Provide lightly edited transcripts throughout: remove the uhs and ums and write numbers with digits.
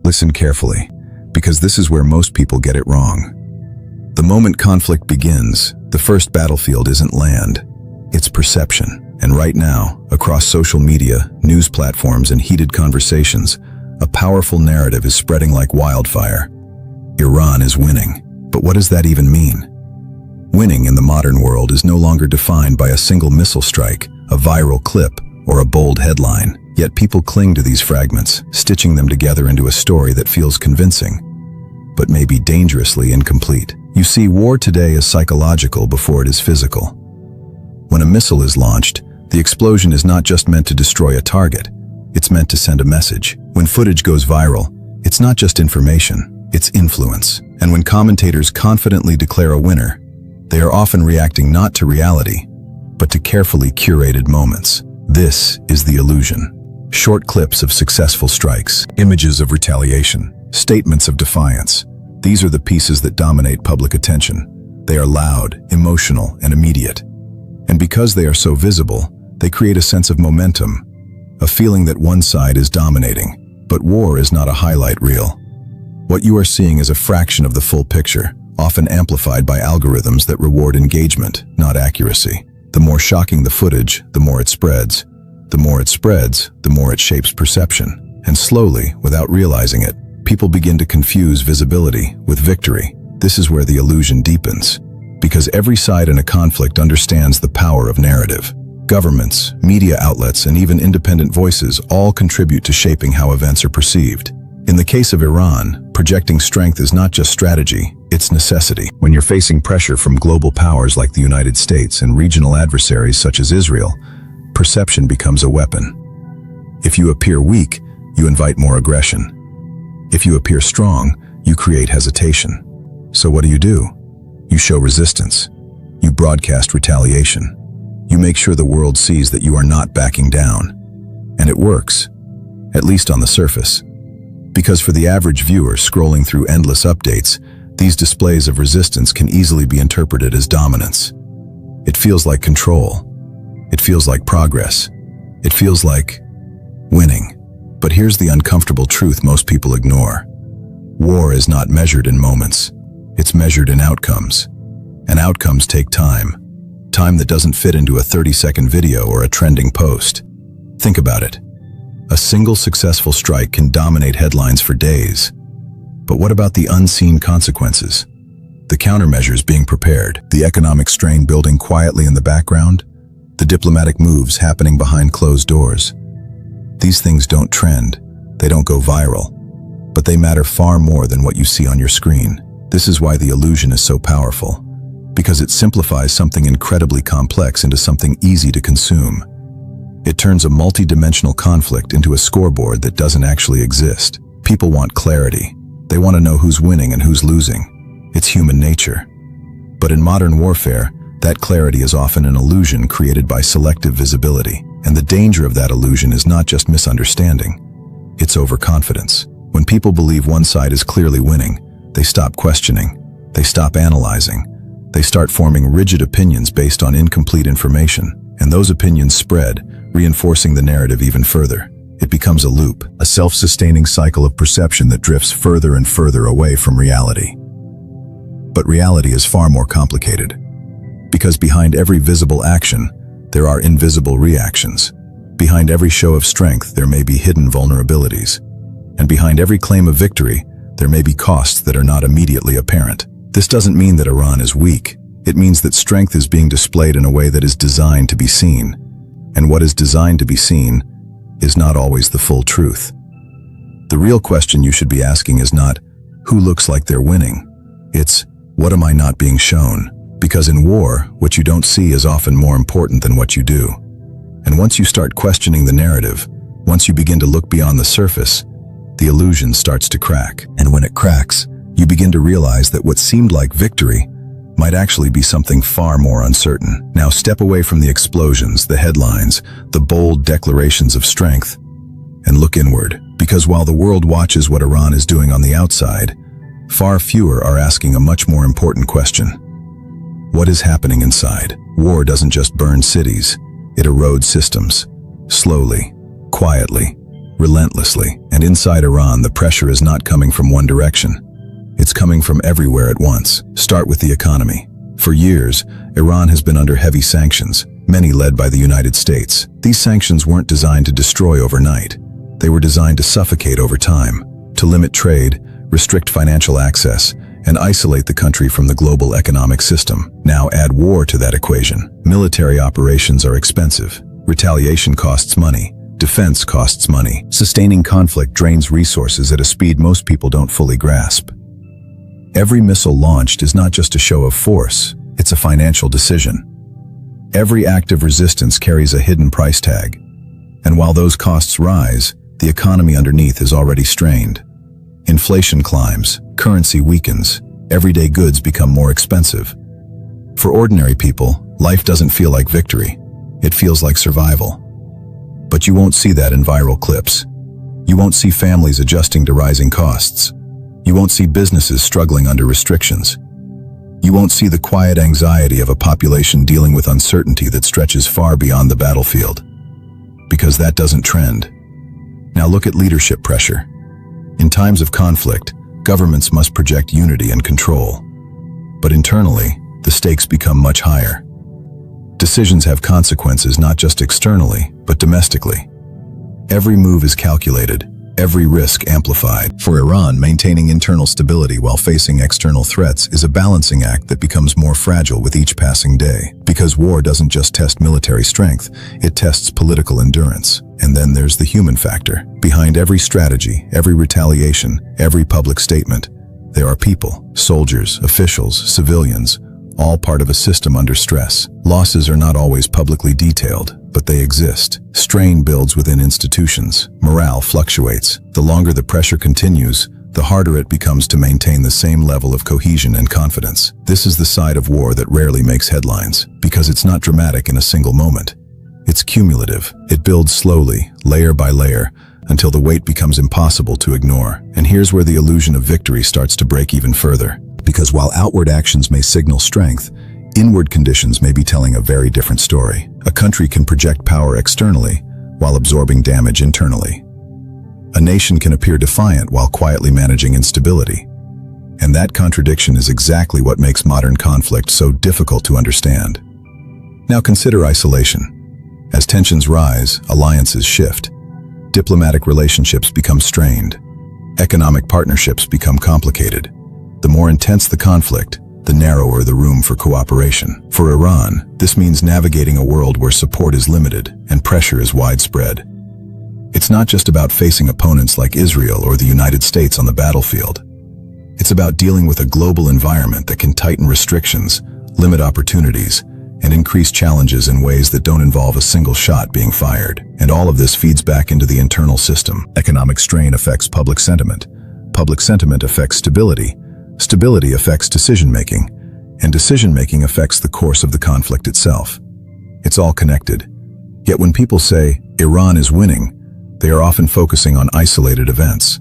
Listen carefully, because this is where most people get it wrong. The moment conflict begins, the first battlefield isn't land, it's perception. And right now, across social media, news platforms, and heated conversations, a powerful narrative is spreading like wildfire. Iran is winning. But what does that even mean? Winning in the modern world is no longer defined by a single missile strike, a viral clip, or a bold headline. Yet people cling to these fragments, stitching them together into a story that feels convincing, but may be dangerously incomplete. You see, war today is psychological before it is physical. When a missile is launched, the explosion is not just meant to destroy a target, it's meant to send a message. When footage goes viral, it's not just information, it's influence. And when commentators confidently declare a winner, they are often reacting not to reality, but to carefully curated moments. This is the illusion. Short clips of successful strikes, images of retaliation, statements of defiance. These are the pieces that dominate public attention. They are loud, emotional, and immediate. And because they are so visible, they create a sense of momentum, a feeling that one side is dominating. But war is not a highlight reel. What you are seeing is a fraction of the full picture, often amplified by algorithms that reward engagement, not accuracy. The more shocking the footage, the more it spreads. The more it spreads, the more it shapes perception. And slowly, without realizing it, people begin to confuse visibility with victory. This is where the illusion deepens, because every side in a conflict understands the power of narrative. Governments, media outlets, and even independent voices all contribute to shaping how events are perceived. In the case of Iran, projecting strength is not just strategy, it's necessity. When you're facing pressure from global powers like the United States and regional adversaries such as Israel, perception becomes a weapon. If you appear weak, you invite more aggression. If you appear strong, you create hesitation. So what do? You show resistance. You broadcast retaliation. You make sure the world sees that you are not backing down. And it works, at least on the surface. Because for the average viewer scrolling through endless updates, these displays of resistance can easily be interpreted as dominance. It feels like control. It feels like progress. It feels like winning. But here's the uncomfortable truth most people ignore. War is not measured in moments. It's measured in outcomes. And outcomes take time. Time that doesn't fit into a 30-second video or a trending post. Think about it. A single successful strike can dominate headlines for days. But what about the unseen consequences? The countermeasures being prepared, the economic strain building quietly in the background, the diplomatic moves happening behind closed doors. These things don't trend, they don't go viral, but they matter far more than what you see on your screen. This is why the illusion is so powerful, because it simplifies something incredibly complex into something easy to consume. It turns a multi-dimensional conflict into a scoreboard that doesn't actually exist. People want clarity. They want to know who's winning and who's losing. It's human nature. But in modern warfare, that clarity is often an illusion created by selective visibility. And the danger of that illusion is not just misunderstanding, it's overconfidence. When people believe one side is clearly winning, they stop questioning, they stop analyzing, they start forming rigid opinions based on incomplete information. And those opinions spread, reinforcing the narrative even further. It becomes a loop, a self-sustaining cycle of perception that drifts further and further away from reality. But reality is far more complicated. Because behind every visible action, there are invisible reactions. Behind every show of strength, there may be hidden vulnerabilities. And behind every claim of victory, there may be costs that are not immediately apparent. This doesn't mean that Iran is weak. It means that strength is being displayed in a way that is designed to be seen. And what is designed to be seen is not always the full truth. The real question you should be asking is not, who looks like they're winning? It's, what am I not being shown? Because in war, what you don't see is often more important than what you do. And once you start questioning the narrative, once you begin to look beyond the surface, the illusion starts to crack. And when it cracks, you begin to realize that what seemed like victory might actually be something far more uncertain. Now step away from the explosions, the headlines, the bold declarations of strength, and look inward. Because while the world watches what Iran is doing on the outside, far fewer are asking a much more important question. What is happening inside? War doesn't just burn cities, it erodes systems. Slowly, quietly, relentlessly. And inside Iran, the pressure is not coming from one direction. It's coming from everywhere at once. Start with the economy. For years, Iran has been under heavy sanctions, many led by the United States. These sanctions weren't designed to destroy overnight. They were designed to suffocate over time, to limit trade, restrict financial access, and isolate the country from the global economic system. Now add war to that equation. Military operations are expensive. Retaliation costs money. Defense costs money. Sustaining conflict drains resources at a speed most people don't fully grasp. Every missile launched is not just a show of force, it's a financial decision. Every act of resistance carries a hidden price tag. And while those costs rise, the economy underneath is already strained. Inflation climbs, currency weakens, everyday goods become more expensive. For ordinary people, life doesn't feel like victory. It feels like survival. But you won't see that in viral clips. You won't see families adjusting to rising costs. You won't see businesses struggling under restrictions. You won't see the quiet anxiety of a population dealing with uncertainty that stretches far beyond the battlefield. Because that doesn't trend. Now look at leadership pressure. In times of conflict, governments must project unity and control. But internally, the stakes become much higher. Decisions have consequences not just externally, but domestically. Every move is calculated, every risk amplified. For Iran, maintaining internal stability while facing external threats is a balancing act that becomes more fragile with each passing day. Because war doesn't just test military strength, it tests political endurance. And then there's the human factor. Behind every strategy, every retaliation, every public statement, there are people, soldiers, officials, civilians, all part of a system under stress. Losses are not always publicly detailed, but they exist. Strain builds within institutions. Morale fluctuates. The longer the pressure continues, the harder it becomes to maintain the same level of cohesion and confidence. This is the side of war that rarely makes headlines, because it's not dramatic in a single moment. It's cumulative. It builds slowly, layer by layer, until the weight becomes impossible to ignore. And here's where the illusion of victory starts to break even further. Because while outward actions may signal strength, inward conditions may be telling a very different story. A country can project power externally while absorbing damage internally. A nation can appear defiant while quietly managing instability. And that contradiction is exactly what makes modern conflict so difficult to understand. Now consider isolation. As tensions rise, alliances shift. Diplomatic relationships become strained. Economic partnerships become complicated. The more intense the conflict, the narrower the room for cooperation. For Iran, this means navigating a world where support is limited and pressure is widespread. It's not just about facing opponents like Israel or the United States on the battlefield. It's about dealing with a global environment that can tighten restrictions, limit opportunities, and increase challenges in ways that don't involve a single shot being fired. And all of this feeds back into the internal system. Economic strain affects public sentiment. Public sentiment affects stability. Stability affects decision-making, and decision-making affects the course of the conflict itself. It's all connected. Yet when people say, Iran is winning, they are often focusing on isolated events,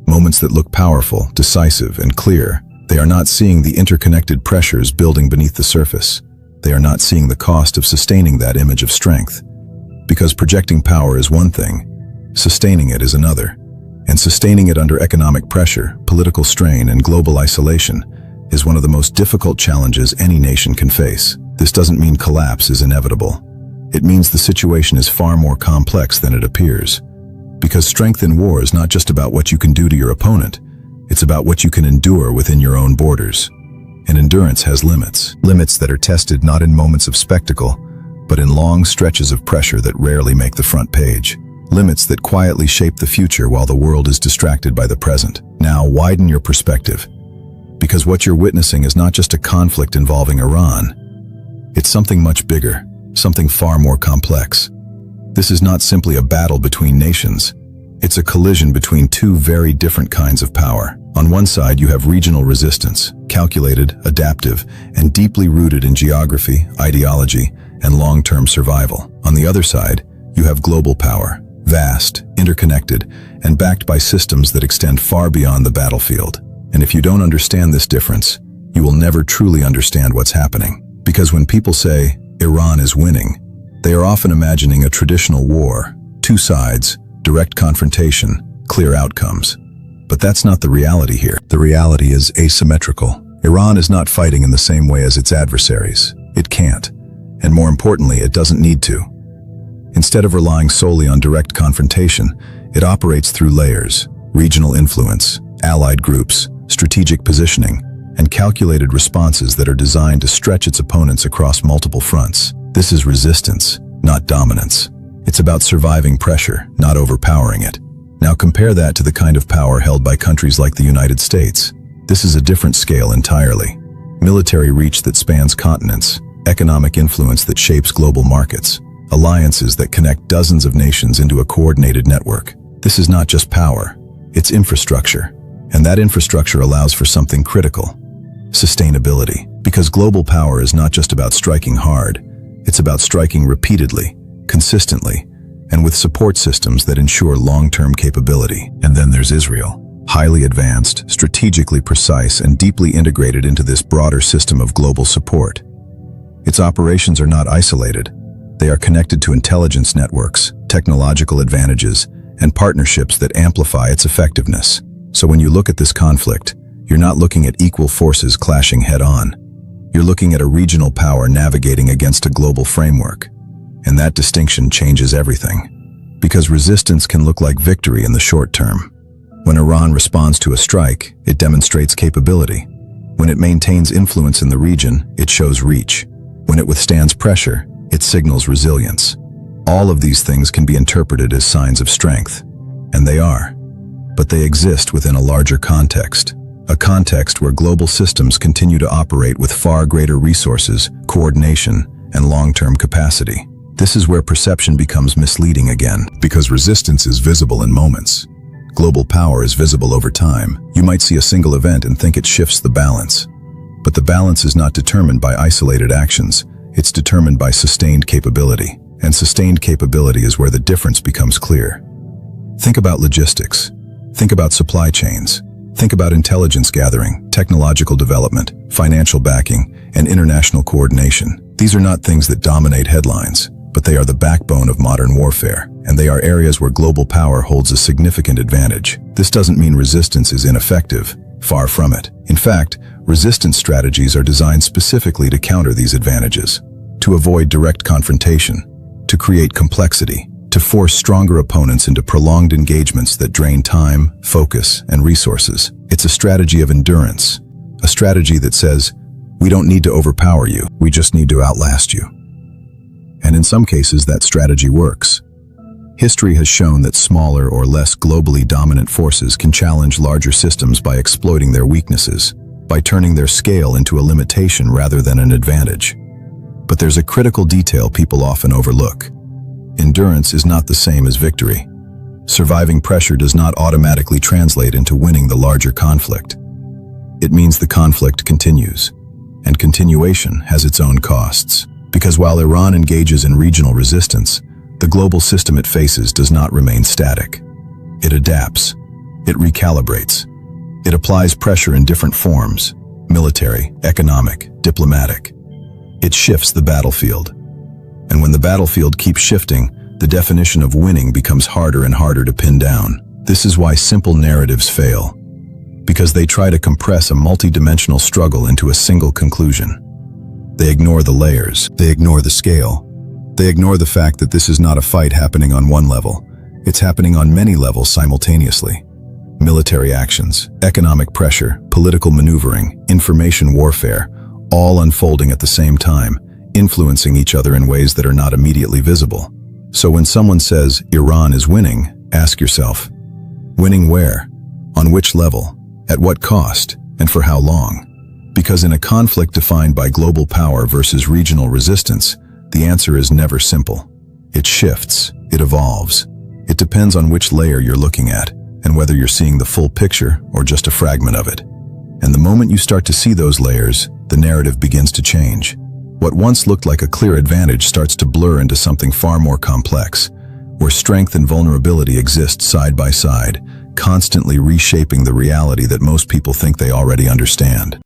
moments that look powerful, decisive, and clear. They are not seeing the interconnected pressures building beneath the surface. They are not seeing the cost of sustaining that image of strength. Because projecting power is one thing, sustaining it is another. And sustaining it under economic pressure, political strain, and global isolation is one of the most difficult challenges any nation can face. This doesn't mean collapse is inevitable. It means the situation is far more complex than it appears. Because strength in war is not just about what you can do to your opponent, it's about what you can endure within your own borders. And endurance has limits. Limits that are tested not in moments of spectacle, but in long stretches of pressure that rarely make the front page. Limits that quietly shape the future while the world is distracted by the present. Now widen your perspective, because what you're witnessing is not just a conflict involving Iran. It's something much bigger, something far more complex. This is not simply a battle between nations. It's a collision between two very different kinds of power. On one side, you have regional resistance, calculated, adaptive, and deeply rooted in geography, ideology, and long-term survival. On the other side, you have global power, vast, interconnected, and backed by systems that extend far beyond the battlefield. And if you don't understand this difference, you will never truly understand what's happening. Because when people say, Iran is winning, they are often imagining a traditional war, two sides, direct confrontation, clear outcomes. But that's not the reality here. The reality is asymmetrical. Iran is not fighting in the same way as its adversaries. It can't. And more importantly, it doesn't need to. Instead of relying solely on direct confrontation, it operates through layers, regional influence, allied groups, strategic positioning, and calculated responses that are designed to stretch its opponents across multiple fronts. This is resistance, not dominance. It's about surviving pressure, not overpowering it. Now compare that to the kind of power held by countries like the United States. This is a different scale entirely. Military reach that spans continents, economic influence that shapes global markets, alliances that connect dozens of nations into a coordinated network. This is not just power, it's infrastructure. And that infrastructure allows for something critical: sustainability. Because global power is not just about striking hard, it's about striking repeatedly, consistently, and with support systems that ensure long-term capability. And then there's Israel. Highly advanced, strategically precise, and deeply integrated into this broader system of global support. Its operations are not isolated. They are connected to intelligence networks, technological advantages, and partnerships that amplify its effectiveness. So when you look at this conflict, you're not looking at equal forces clashing head-on. You're looking at a regional power navigating against a global framework. And that distinction changes everything. Because resistance can look like victory in the short term. When Iran responds to a strike, it demonstrates capability. When it maintains influence in the region, it shows reach. When it withstands pressure, it signals resilience. All of these things can be interpreted as signs of strength. And they are. But they exist within a larger context. A context where global systems continue to operate with far greater resources, coordination, and long-term capacity. This is where perception becomes misleading again, because resistance is visible in moments. Global power is visible over time. You might see a single event and think it shifts the balance. But the balance is not determined by isolated actions. It's determined by sustained capability. And sustained capability is where the difference becomes clear. Think about logistics. Think about supply chains. Think about intelligence gathering, technological development, financial backing, and international coordination. These are not things that dominate headlines, but they are the backbone of modern warfare, and they are areas where global power holds a significant advantage. This doesn't mean resistance is ineffective. Far from it. In fact, resistance strategies are designed specifically to counter these advantages, to avoid direct confrontation, to create complexity, to force stronger opponents into prolonged engagements that drain time, focus, and resources. It's a strategy of endurance, a strategy that says, we don't need to overpower you, we just need to outlast you. And in some cases, that strategy works. History has shown that smaller or less globally dominant forces can challenge larger systems by exploiting their weaknesses, by turning their scale into a limitation rather than an advantage. But there's a critical detail people often overlook. Endurance is not the same as victory. Surviving pressure does not automatically translate into winning the larger conflict. It means the conflict continues, and continuation has its own costs. Because while Iran engages in regional resistance, the global system it faces does not remain static. It adapts. It recalibrates. It applies pressure in different forms: military, economic, diplomatic. It shifts the battlefield. And when the battlefield keeps shifting, the definition of winning becomes harder and harder to pin down. This is why simple narratives fail. Because they try to compress a multidimensional struggle into a single conclusion. They ignore the layers. They ignore the scale. They ignore the fact that this is not a fight happening on one level. It's happening on many levels simultaneously. Military actions, economic pressure, political maneuvering, information warfare, all unfolding at the same time, influencing each other in ways that are not immediately visible. So when someone says Iran is winning, ask yourself, winning where? On which level? At what cost? And for how long? Because in a conflict defined by global power versus regional resistance, the answer is never simple. It shifts, it evolves. It depends on which layer you're looking at, and whether you're seeing the full picture or just a fragment of it. And the moment you start to see those layers, the narrative begins to change. What once looked like a clear advantage starts to blur into something far more complex, where strength and vulnerability exist side by side, constantly reshaping the reality that most people think they already understand.